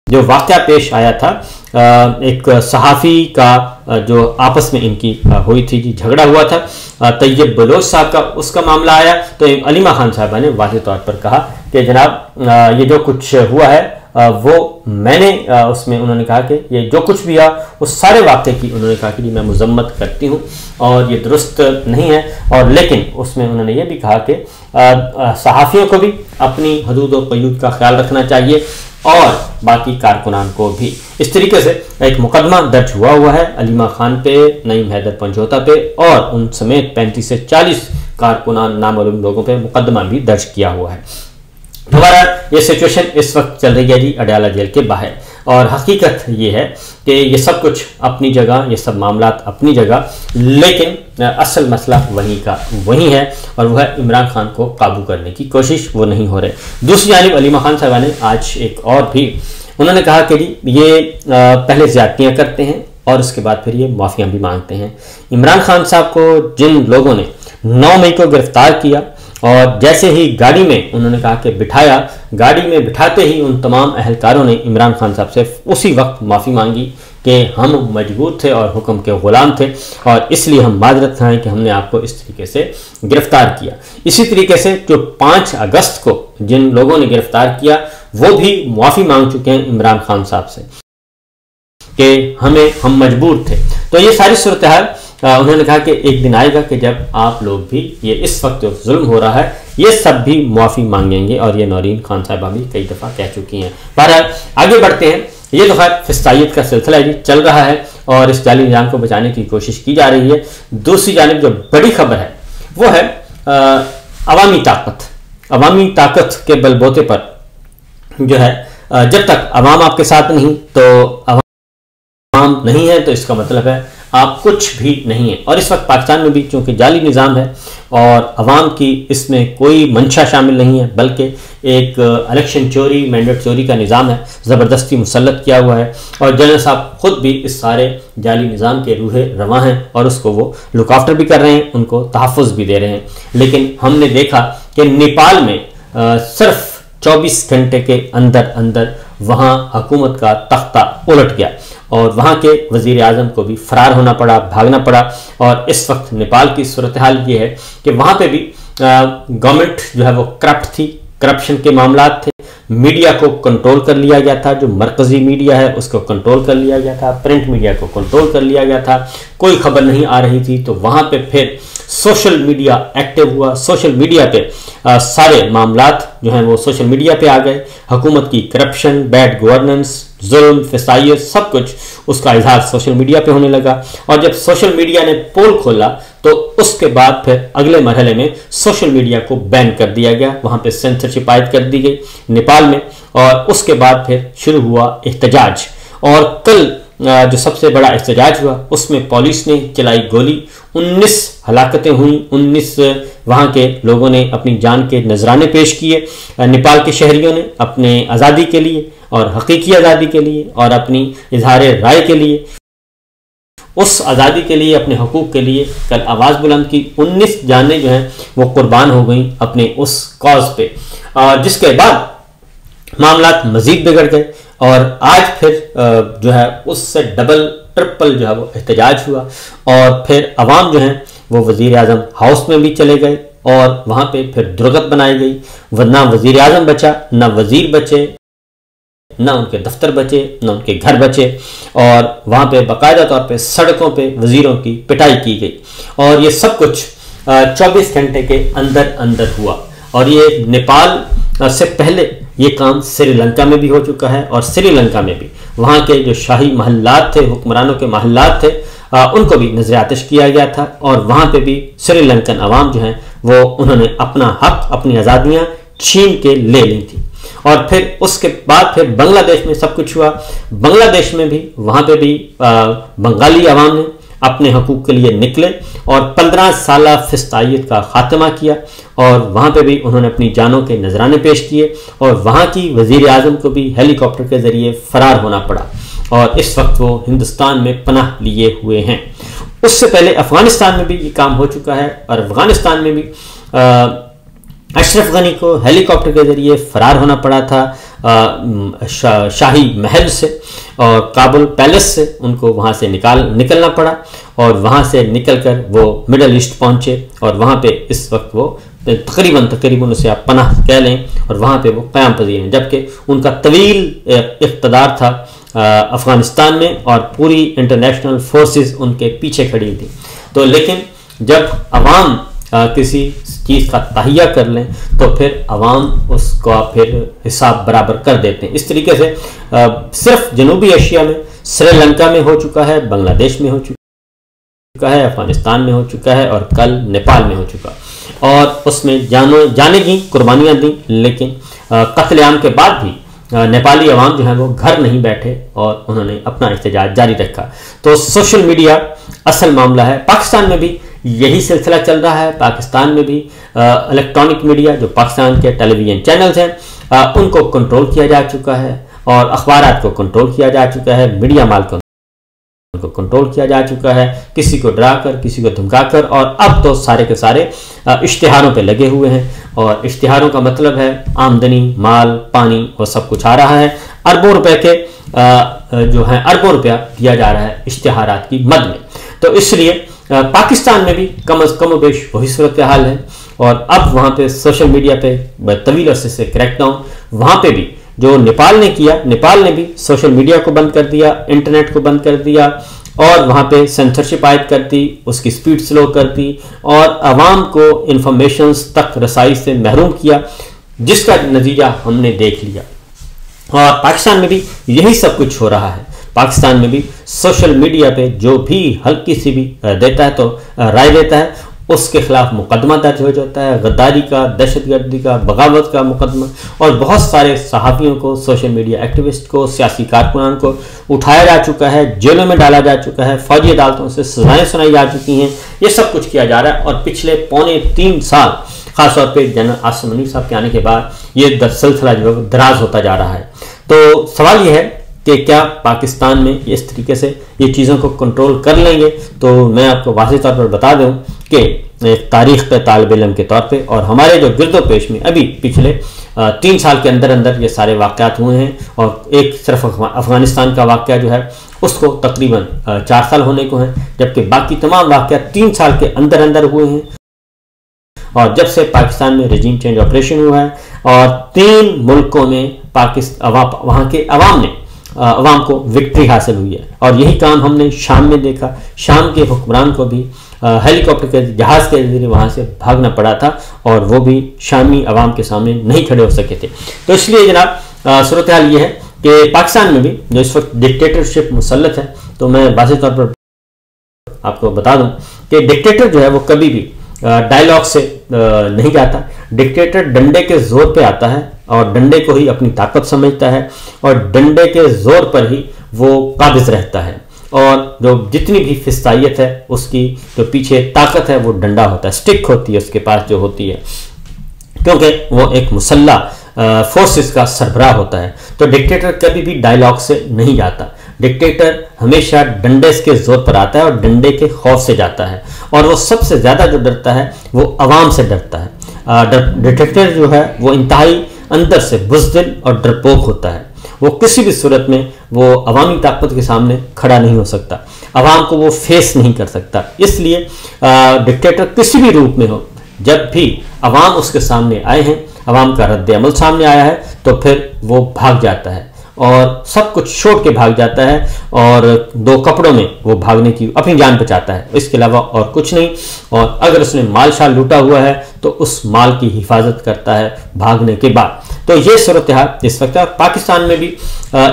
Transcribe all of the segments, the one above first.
जो वाक़या पेश आया था, एक सहाफ़ी का जो आपस में इनकी हुई थी जी, झगड़ा हुआ था, तैयब बलोच साहब का उसका मामला आया, तो अलीमा खान साहबा ने वाज़ेह तौर पर कहा कि जनाब ये जो कुछ हुआ है वो मैंने उसमें उन्होंने कहा कि ये जो कुछ भी हुआ उस सारे वाक़े की उन्होंने कहा कि मैं मज़म्मत करती हूँ और ये दुरुस्त नहीं है, और लेकिन उसमें उन्होंने ये भी कहा कि सहाफ़ियों को भी अपनी हदूद व क़यूद का ख्याल रखना चाहिए और बाकी कारकुनान को भी। इस तरीके से एक मुकदमा दर्ज हुआ है अलीमा खान पे, नईम हैदर पंजोता पे और उन समेत 35 से 40 कारकुनान नामालूम लोगों पे मुकदमा भी दर्ज किया हुआ है। दोबारा ये सिचुएशन इस वक्त चल रही है जी अडयाला जेल के बाहर, और हकीकत ये है कि ये सब कुछ अपनी जगह, ये सब मामलात अपनी जगह, लेकिन असल मसला वहीं का वहीं है और वह है इमरान खान को काबू करने की कोशिश वो नहीं हो रहे। दूसरी जानिब अलीमा खान साहबा ने आज एक और भी उन्होंने कहा कि जी ये पहले ज़्यादतियाँ करते हैं और उसके बाद फिर ये माफ़ियाँ भी मांगते हैं। इमरान खान साहब को जिन लोगों ने 9 मई को गिरफ्तार किया और जैसे ही गाड़ी में उन्होंने कहा कि बिठाया, गाड़ी में बिठाते ही उन तमाम अहलकारों ने इमरान खान साहब से उसी वक्त माफ़ी मांगी कि हम मजबूर थे और हुक्म के ग़ुलाम थे और इसलिए हम माजरत खाएँ कि हमने आपको इस तरीके से गिरफ़्तार किया। इसी तरीके से जो 5 अगस्त को जिन लोगों ने गिरफ़्तार किया वो भी माफ़ी मांग चुके हैं इमरान खान साहब से कि हम मजबूर थे। तो ये सारी सूरत हाल उन्होंने कहा कि एक दिन आएगा कि जब आप लोग भी ये इस वक्त जो जुल्म हो रहा है ये सब भी माफ़ी मांगेंगे, और ये नौरीन खान साहिबा भी कई दफ़ा कह चुकी हैं। पर आगे बढ़ते हैं। ये तो खैर फिस्तायत का सिलसिला जी चल रहा है और इस जाली निज़ाम को बचाने की कोशिश की जा रही है। दूसरी जानिब जो बड़ी खबर है वो है अवामी ताकत। अवामी ताकत के बलबूते पर जो है जब तक अवाम आपके साथ नहीं तो अवाम नहीं है, तो इसका मतलब है आप कुछ भी नहीं है। और इस वक्त पाकिस्तान में भी चूंकि जाली निज़ाम है और अवाम की इसमें कोई मंशा शामिल नहीं है, बल्कि एक इलेक्शन चोरी, मैंडेट चोरी का निज़ाम है, ज़बरदस्ती मुसल्लत किया हुआ है और जनरल साहब खुद भी इस सारे जाली निज़ाम के रूहे रवां हैं और उसको वो लुक आफ्टर भी कर रहे हैं, उनको तहफ़्फ़ुज़ भी दे रहे हैं। लेकिन हमने देखा कि नेपाल में सिर्फ 24 घंटे के अंदर अंदर वहाँ हुकूमत का तख्ता उलट गया और वहाँ के वज़ीर आज़म को भी फरार होना पड़ा, भागना पड़ा। और इस वक्त नेपाल की सूरत हाल ये है कि वहाँ पे भी गवर्नमेंट जो है वो करप्ट थी, करप्शन के मामलात थे, मीडिया को कंट्रोल कर लिया गया था, जो मरकज़ी मीडिया है उसको कंट्रोल कर लिया गया था, प्रिंट मीडिया को कंट्रोल कर लिया गया था, कोई खबर नहीं आ रही थी। तो वहाँ पे फिर सोशल मीडिया एक्टिव हुआ, सोशल मीडिया पे सारे मामलात जो हैं वो सोशल मीडिया पे आ गए। हुकूमत की करप्शन, बैड गवर्नेंस, जुल्म, फिसाइयत, सब कुछ उसका इजहार सोशल मीडिया पे होने लगा। और जब सोशल मीडिया ने पोल खोला तो उसके बाद फिर अगले मरहले में सोशल मीडिया को बैन कर दिया गया, वहाँ पे सेंसरशिप आयद कर दी गई नेपाल में। और उसके बाद फिर शुरू हुआ एहतजाज, और कल जो सबसे बड़ा एहतजाज हुआ उसमें पुलिस ने चलाई गोली, 19 हलाकतें हुई, 19 वहाँ के लोगों ने अपनी जान के नजराने पेश किए। नेपाल के शहरियों ने अपने आज़ादी के लिए और हकीकी आज़ादी के लिए और अपनी इजहार राय के लिए, उस आज़ादी के लिए, अपने हकूक़ के लिए कल आवाज़ बुलंद की। 19 जानें जो हैं वो कुर्बान हो गई अपने उस कॉज पे, जिसके बाद मामलात मज़ीद बिगड़ गए और आज फिर जो है उससे डबल ट्रिपल जो है वो एहतजाज हुआ। और फिर अवाम जो है वो वज़ीर आज़म हाउस में भी चले गए और वहाँ पे फिर दुर्गत बनाई गई, ना वज़ीर आज़म बचा, ना वज़ीर बचे, ना उनके दफ्तर बचे, ना उनके घर बचे। और वहाँ पे बाकायदा तौर पे सड़कों पे वज़ीरों की पिटाई की गई। और ये सब कुछ 24 घंटे के अंदर अंदर हुआ। और ये नेपाल से पहले ये काम श्रीलंका में भी हो चुका है, और श्रीलंका में भी वहाँ के जो शाही महल्लात थे, हुक्मरानों के महल्लात थे, उनको भी नजर आतिश किया गया था। और वहाँ पे भी श्रीलंकन अवाम जो हैं वो उन्होंने अपना हक, अपनी आज़ादियाँ छीन के ले ली थी। और फिर उसके बाद फिर बांग्लादेश में सब कुछ हुआ। बांग्लादेश में भी वहाँ पे भी बंगाली अवाम ने अपने हकूक़ के लिए निकले और 15 साल फिस्तायत का खात्मा किया। और वहाँ पे भी उन्होंने अपनी जानों के नजराने पेश किए और वहाँ की वज़ीर आज़म को भी हेलीकॉप्टर के ज़रिए फ़रार होना पड़ा और इस वक्त वो हिंदुस्तान में पनाह लिए हुए हैं। उससे पहले अफ़गानिस्तान में भी ये काम हो चुका है और अफ़गानिस्तान में भी अशरफ गनी को हेलीकॉप्टर के ज़रिए फ़रार होना पड़ा था। शाही महल से और काबुल पैलेस से उनको वहाँ से निकलना पड़ा और वहाँ से निकलकर वो मिडल ईस्ट पहुँचे और वहाँ पे इस वक्त वो तकरीबन उसे आप पनाह कह लें और वहाँ पे वो क़याम पज़ीर हैं, जबकि उनका तवील इक़्तिदार था अफ़गानिस्तान में और पूरी इंटरनेशनल फोर्सेस उनके पीछे खड़ी थी। तो लेकिन जब अवाम किसी चीज़ का तहिया कर लें तो फिर अवाम उसका फिर हिसाब बराबर कर देते हैं। इस तरीके से सिर्फ जनूबी एशिया में श्रीलंका में हो चुका है, बांग्लादेश में हो चुका है, अफगानिस्तान में हो चुका है और कल नेपाल में हो चुका और उसमें जाने की कुर्बानियाँ दी, लेकिन कत्लेआम के बाद भी नेपाली अवाम जो है वो घर नहीं बैठे और उन्होंने अपना एहतजाज जारी रखा। तो सोशल मीडिया असल मामला है। पाकिस्तान में भी यही सिलसिला चल रहा है। पाकिस्तान में भी इलेक्ट्रॉनिक मीडिया जो पाकिस्तान के टेलीविज़न चैनल्स हैं उनको कंट्रोल किया जा चुका है और अखबारात को कंट्रोल किया जा चुका है, मीडिया माल को कंट्रोल किया जा चुका है, किसी को डराकर किसी को धमकाकर, और अब तो सारे के सारे इश्तिहारों पे लगे हुए हैं और इश्तिहारों का मतलब है आमदनी, माल, पानी वो सब कुछ आ रहा है। अरबों रुपए के जो है अरबों रुपया दिया जा रहा है इश्तिहारात की मद में। तो इसलिए पाकिस्तान में भी कम अज़ कम बेश वही सूरत हाल है और अब वहाँ पे सोशल मीडिया पे तवील अरसे से क्रैकडाउन, वहाँ पे भी जो नेपाल ने किया, नेपाल ने भी सोशल मीडिया को बंद कर दिया, इंटरनेट को बंद कर दिया और वहाँ पे सेंसरशिप आयद कर दी, उसकी स्पीड स्लो कर दी और आवाम को इंफॉर्मेशंस तक रसाई से महरूम किया, जिसका नतीजा हमने देख लिया। और पाकिस्तान में भी यही सब कुछ हो रहा है। पाकिस्तान में भी सोशल मीडिया पे जो भी हल्की सी भी देता है तो राय देता है उसके खिलाफ मुकदमा दर्ज हो जाता है, गद्दारी का, दहशतगर्दी का, बगावत का मुकदमा, और बहुत सारे सहाफ़ियों को, सोशल मीडिया एक्टिविस्ट को, सियासी कारकुनान को उठाया जा चुका है, जेलों में डाला जा चुका है, फौजी अदालतों से सजाएं सुनाई जा चुकी हैं। ये सब कुछ किया जा रहा है और पिछले 3.25 साल ख़ासतौर पर जनरल आसिम मुनीर साहब के आने के बाद ये सिलसिला जो है दराज होता जा रहा है। तो सवाल ये है कि क्या पाकिस्तान में इस तरीके से ये चीज़ों को कंट्रोल कर लेंगे? तो मैं आपको वाज़ेह तौर पर बता दूं कि एक तारीख़ के तालिब इल्म के तौर पे और हमारे जो गिरदो पेश में अभी पिछले 3 साल के अंदर अंदर ये सारे वाक़यात हुए हैं और एक सिर्फ अफ़गानिस्तान का वाक़या जो है उसको तकरीबन 4 साल होने को हैं, जबकि बाकी तमाम वाक़यात 3 साल के अंदर अंदर हुए हैं। और जब से पाकिस्तान में रजीम चेंज ऑपरेशन हुआ है और 3 मुल्कों में वहाँ के अवाम ने अवाम को विक्ट्री हासिल हुई है और यही काम हमने शाम में देखा। शाम के हुक्मरान को भी हेलीकॉप्टर के जहाज़ के जरिए वहाँ से भागना पड़ा था और वो भी शामी अवाम के सामने नहीं खड़े हो सके थे। तो इसलिए जनाब सूरत हाल ये है कि पाकिस्तान में भी जो इस वक्त डिक्टेटरशिप मुसल्लत है, तो मैं वाज़ेह तौर पर आपको बता दूं कि डिक्टेटर जो है वो कभी भी डायलॉग से नहीं जाता। डिक्टेटर डंडे के जोर पे आता है और डंडे को ही अपनी ताकत समझता है और डंडे के जोर पर ही वो काबिज रहता है और जो जितनी भी फिस्तायत है उसकी जो पीछे ताकत है वो डंडा होता है, स्टिक होती है उसके पास जो होती है, क्योंकि वो एक मुसल्लह फोर्सेस का सरबराह होता है। तो डिक्टेटर कभी भी डायलॉग से नहीं जाता। डिक्टेटर हमेशा डंडे के जोर पर आता है और डंडे के खौफ से जाता है और वो सबसे ज़्यादा जो डरता है वो अवाम से डरता है। डिक्टेटर जो है वो इंतहाई अंदर से बुज़दिल और डरपोक होता है। वो किसी भी सूरत में वो अवामी ताकत के सामने खड़ा नहीं हो सकता, अवाम को वो फेस नहीं कर सकता। इसलिए डिक्टेटर किसी भी रूप में हो, जब भी अवाम उसके सामने आए हैं, अवाम का रद्द अमल सामने आया है, तो फिर वो भाग जाता है और सब कुछ छोड़ के भाग जाता है और 2 कपड़ों में वो भागने की अपनी जान बचाता है, इसके अलावा और कुछ नहीं। और अगर उसने माल शाल लूटा हुआ है तो उस माल की हिफाजत करता है भागने के बाद। तो ये सूरत हाल इस वक्त पाकिस्तान में भी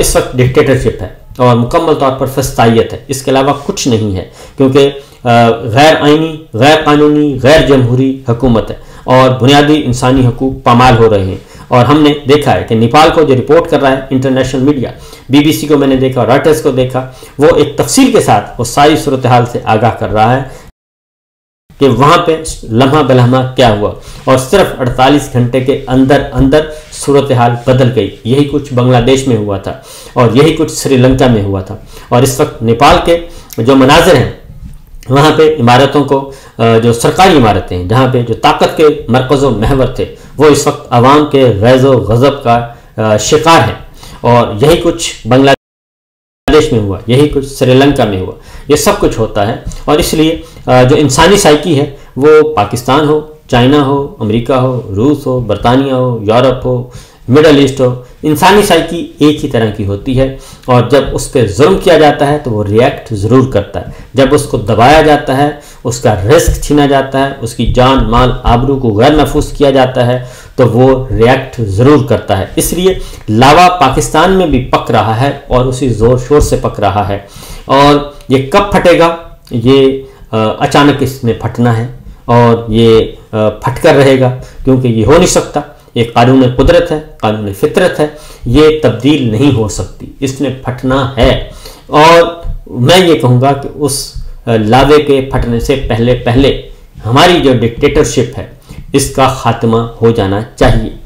इस वक्त डिक्टेटरशिप है और मुकम्मल तौर पर फस्तायत है, इसके अलावा कुछ नहीं है, क्योंकि गैर आइनी, गैर कानूनी, गैर जमहूरी हुकूमत है और बुनियादी इंसानी हकूक पामाल हो रहे हैं। और हमने देखा है कि नेपाल को जो रिपोर्ट कर रहा है इंटरनेशनल मीडिया, BBC को मैंने देखा, रॉयटर्स को देखा, वो एक तफसील के साथ वो सारी सूरत हाल से आगाह कर रहा है कि वहाँ पे लम्हा बलम्हा क्या हुआ और सिर्फ 48 घंटे के अंदर अंदर सूरत हाल बदल गई। यही कुछ बांग्लादेश में हुआ था और यही कुछ श्रीलंका में हुआ था। और इस वक्त नेपाल के जो मनाजिर हैं वहाँ पे इमारतों को, जो सरकारी इमारतें हैं जहाँ पे जो ताकत के मरकज़ व महवर थे, वो इस वक्त आवाम के गैज़ व गज़ब का शिकार हैं। और यही कुछ बांग्लादेश में हुआ, यही कुछ श्रीलंका में हुआ, ये सब कुछ होता है। और इसलिए जो इंसानी साइकी है वो पाकिस्तान हो, चाइना हो, अमेरिका हो, रूस हो, बरतानिया हो, यूरोप हो, मिडल ईस्ट हो, इंसानी साइकी एक ही तरह की होती है। और जब उस पर जुल्म किया जाता है तो वो रिएक्ट ज़रूर करता है। जब उसको दबाया जाता है, उसका रिस्क छीना जाता है, उसकी जान माल आबरू को गैर महफूज किया जाता है, तो वो रिएक्ट ज़रूर करता है। इसलिए लावा पाकिस्तान में भी पक रहा है और उसी ज़ोर शोर से पक रहा है। और ये कब फटेगा, ये अचानक इसमें फटना है और ये फटकर रहेगा, क्योंकि ये हो नहीं सकता। ये कानून कुदरत है, कानून फितरत है, ये तब्दील नहीं हो सकती, इसने फटना है। और मैं ये कहूँगा कि उस लावे के फटने से पहले पहले हमारी जो डिक्टेटरशिप है इसका खात्मा हो जाना चाहिए।